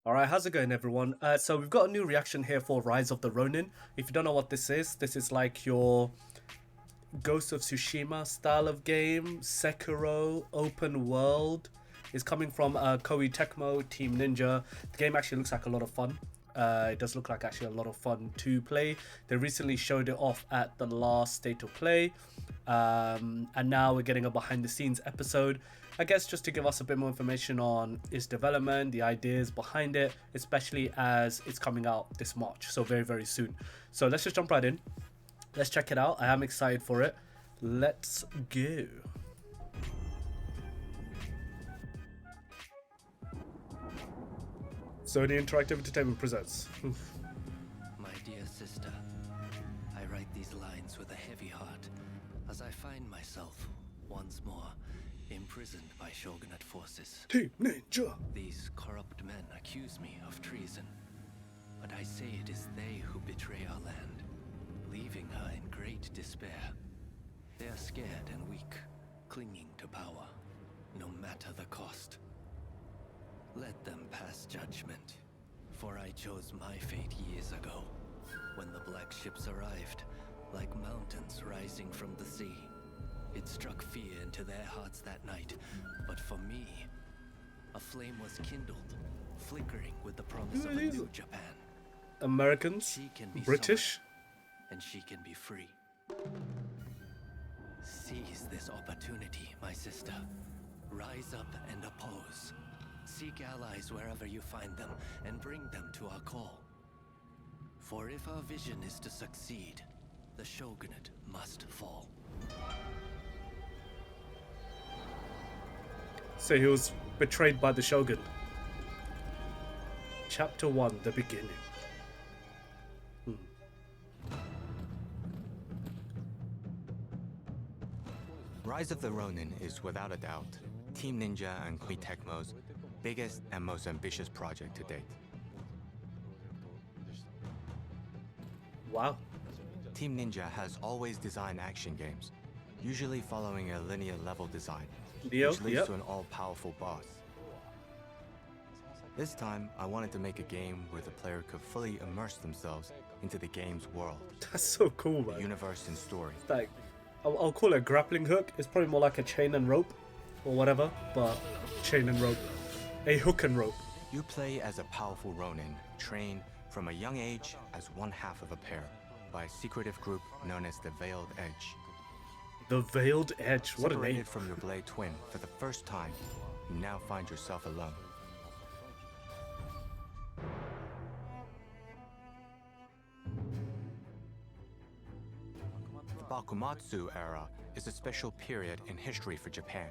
Alright, how's it going, everyone? So we've got a new reaction here for Rise of the Ronin. If you don't know what this is like your Ghost of Tsushima style of game, Sekiro, open world. Is coming from Koei Tecmo, Team Ninja. The game actually looks like a lot of fun. It does look like actually a lot of fun to play. They recently showed it off at the last State of Play. And now we're getting a behind the scenes episode. I guess just to give us a bit more information on its development, the ideas behind it, especially as it's coming out this March. So very, very soon. So let's just jump right in. Let's check it out. I am excited for it. Let's go. Sony Interactive Entertainment presents. My dear sister, I write these lines with a heavy heart as I find myself once more imprisoned by shogunate forces. Team Ninja. These corrupt men accuse me of treason, but I say it is they who betray our land, leaving her in great despair. They are scared and weak, clinging to power, no matter the cost. Let them pass judgment, for I chose my fate years ago, when the black ships arrived, like mountains rising from the sea. It struck fear into their hearts that night, but for me, a flame was kindled, flickering with the promise of a new Japan. Americans, She can be British. summoned, and she can be free. Seize this opportunity, my sister. Rise up and oppose. Seek allies wherever you find them, and bring them to our call. For if our vision is to succeed, the shogunate must fall. So he was betrayed by the Shogun. Chapter 1, the beginning. Rise of the Ronin is without a doubt Team Ninja and Koei Tecmo's biggest and most ambitious project to date. Wow. Team Ninja has always designed action games, usually following a linear level design, Neo, which leads yep. to an all-powerful boss. This time, I wanted to make a game where the player could fully immerse themselves into the game's world, That's so cool, the man. universe and story. Like, I'll call it a grappling hook. It's probably more like a chain and rope or whatever, but chain and rope. A hook and rope. You play as a powerful Ronin, trained from a young age as one half of a pair by a secretive group known as the Veiled Edge. The Veiled Edge. What a name. Separated from your blade twin for the first time, you now find yourself alone. The Bakumatsu era is a special period in history for Japan.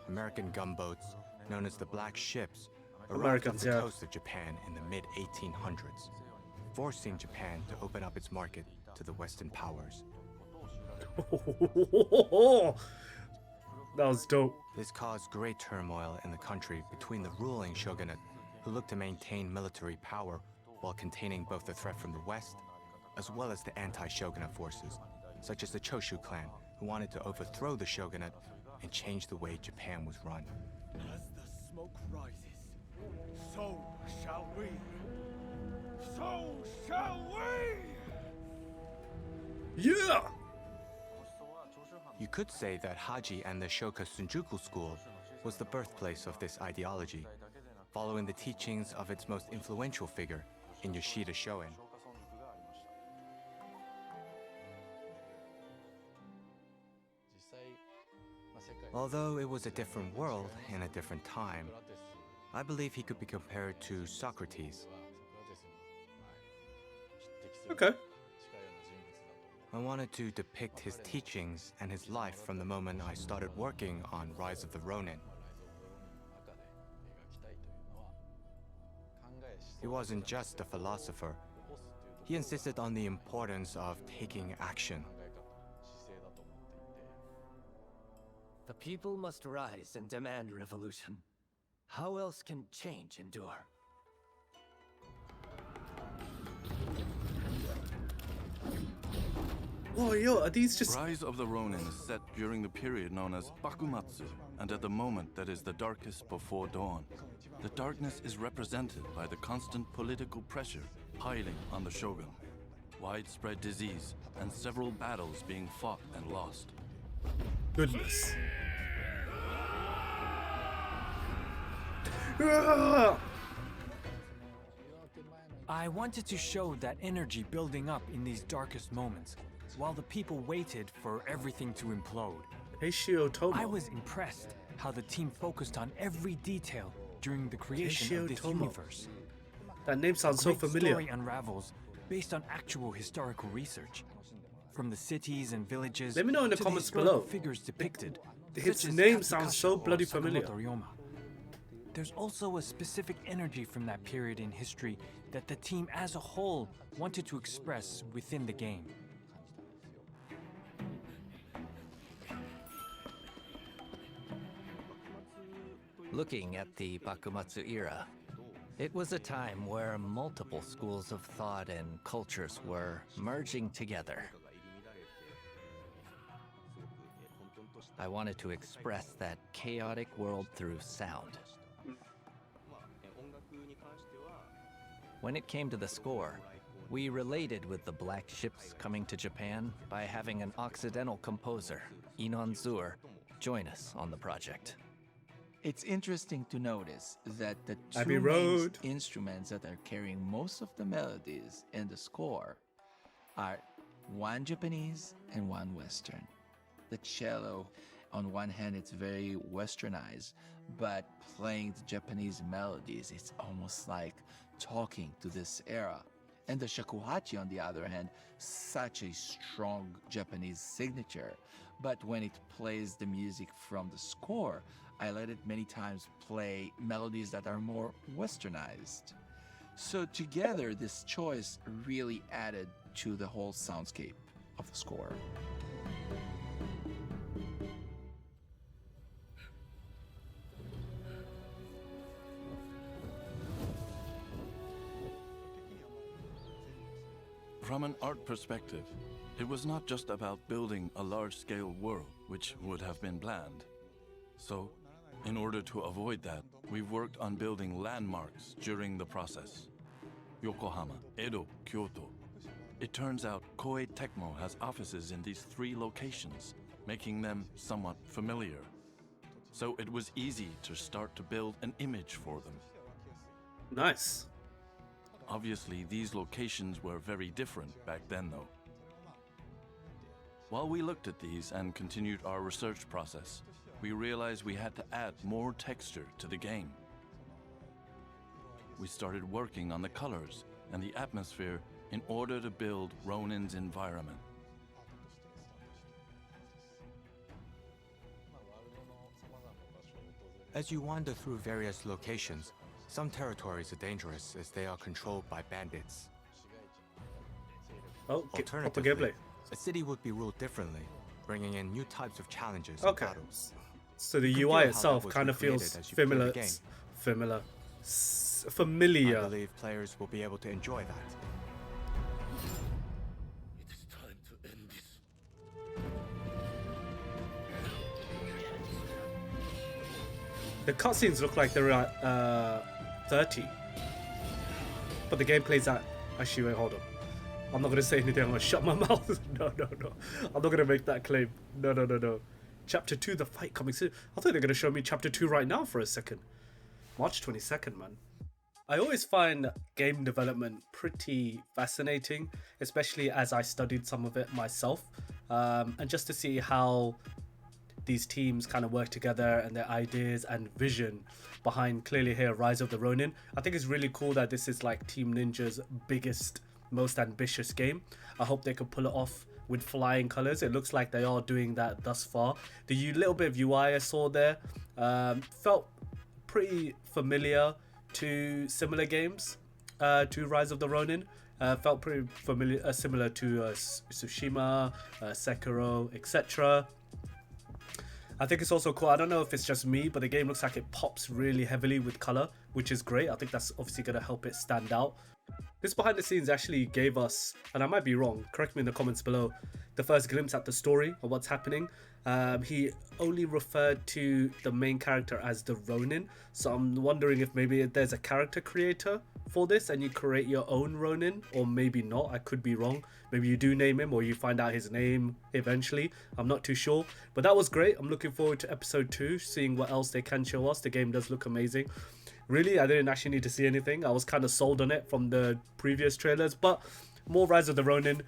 American gunboats, known as the Black Ships, arrived off Americans, the yeah. coast of Japan in the mid-1800s, forcing Japan to open up its market to the Western powers. That was dope. This caused great turmoil in the country between the ruling shogunate, who looked to maintain military power while containing both the threat from the West, as well as the anti-shogunate forces, such as the Choshu clan, who wanted to overthrow the shogunate and change the way Japan was run. As the smoke rises, so shall we. So shall we! Yeah! You could say that Haji and the Shoka Shinjuku school was the birthplace of this ideology, following the teachings of its most influential figure in Yoshida Shoin. Although it was a different world in a different time, I believe he could be compared to Socrates. Okay. I wanted to depict his teachings and his life from the moment I started working on Rise of the Ronin. He wasn't just a philosopher. He insisted on the importance of taking action. The people must rise and demand revolution. How else can change endure? Oh, yo, are these just... Rise of the Ronin is set during the period known as Bakumatsu, and at the moment that is the darkest before dawn. The darkness is represented by the constant political pressure piling on the shogun, widespread disease, and several battles being fought and lost. Goodness. Ah! I wanted to show that energy building up in these darkest moments, while the people waited for everything to implode. Heishio Tomo. I was impressed how the team focused on every detail during the creation of this Tomo. universe. That name sounds so Great familiar. story unravels based on actual historical research. From the cities and villages Let me know in the to comments historical below. figures depicted. His such as name sounds so Katsukashi or bloody familiar. Sakamoto Ryoma. There's also a specific energy from that period in history that the team as a whole wanted to express within the game. Looking at the Bakumatsu era, it was a time where multiple schools of thought and cultures were merging together. I wanted to express that chaotic world through sound. When it came to the score, we related with the black ships coming to Japan by having an Occidental composer, Inon Zur, join us on the project. It's interesting to notice that the Abbey two main Road. instruments that are carrying most of the melodies in the score are one Japanese and one Western. The cello, on one hand, it's very westernized, but playing the Japanese melodies, it's almost like talking to this era. And the shakuhachi, on the other hand, such a strong Japanese signature. But when it plays the music from the score, I let it many times play melodies that are more westernized. So together, this choice really added to the whole soundscape of the score. From an art perspective, it was not just about building a large-scale world, which would have been planned. So, in order to avoid that, we worked on building landmarks during the process. Yokohama, Edo, Kyoto. It turns out Koei Tecmo has offices in these 3 locations, making them somewhat familiar. So it was easy to start to build an image for them. Nice. Obviously, these locations were very different back then, though. While we looked at these and continued our research process, we realized we had to add more texture to the game. We started working on the colors and the atmosphere in order to build Ronin's environment. As you wander through various locations, some territories are dangerous as they are controlled by bandits. Oh, proper Alternatively, gameplay. a city would be ruled differently, bringing in new types of challenges Okay. and battles. So the You can UI feel how itself that was kind of recreated feels as you play the familiar. game. I Familiar. believe players will be able to enjoy that. It is time to end this. The cutscenes look like they're at 30. But the gameplay's at... Actually, wait, hold on. I'm not going to say anything. I'm going to shut my mouth. No. I'm not going to make that claim. No. Chapter 2, the fight coming soon. I thought they were going to show me Chapter 2 right now for a second. March 22nd, man. I always find game development pretty fascinating, especially as I studied some of it myself. And just to see how these teams kind of work together and their ideas and vision behind clearly here Rise of the Ronin. I think it's really cool that this is like Team Ninja's biggest, most ambitious game. I hope they can pull it off with flying colors. It looks like they are doing that thus far. The little bit of UI I saw there felt pretty familiar to similar games to Rise of the Ronin. Felt pretty familiar, similar to Tsushima, Sekiro, etc. I think it's also cool. I don't know if it's just me, but the game looks like it pops really heavily with color, which is great. I think that's obviously going to help it stand out. This behind the scenes actually gave us, and I might be wrong, correct me in the comments below, the first glimpse at the story of what's happening. He only referred to the main character as the Ronin, so I'm wondering if maybe there's a character creator for this and you create your own Ronin, or maybe not. I could be wrong. Maybe you do name him, or you find out his name eventually. I'm not too sure, but that was great. I'm looking forward to episode 2, seeing what else they can show us. The game does look amazing. Really, I didn't actually need to see anything. I was kind of sold on it from the previous trailers, but more Rise of the Ronin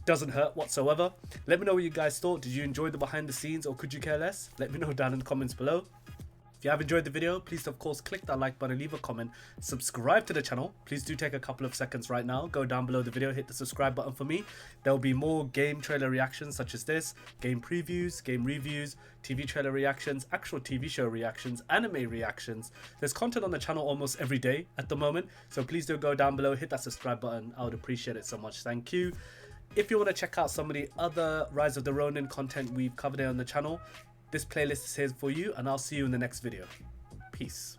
doesn't hurt whatsoever. Let me know what you guys thought. Did you enjoy the behind the scenes, or could you care less? Let me know down in the comments below. If you have enjoyed the video, please of course click that like button, leave a comment, subscribe to the channel. Please do take a couple of seconds right now, go down below the video, hit the subscribe button for me. There will be more game trailer reactions such as this, game previews, game reviews, TV trailer reactions, actual TV show reactions, anime reactions. There's content on the channel almost every day at the moment, so please do go down below, hit that subscribe button. I would appreciate it so much. Thank you. If you want to check out some of the other Rise of the Ronin content we've covered here on the channel, this playlist is here for you, and I'll see you in the next video. Peace.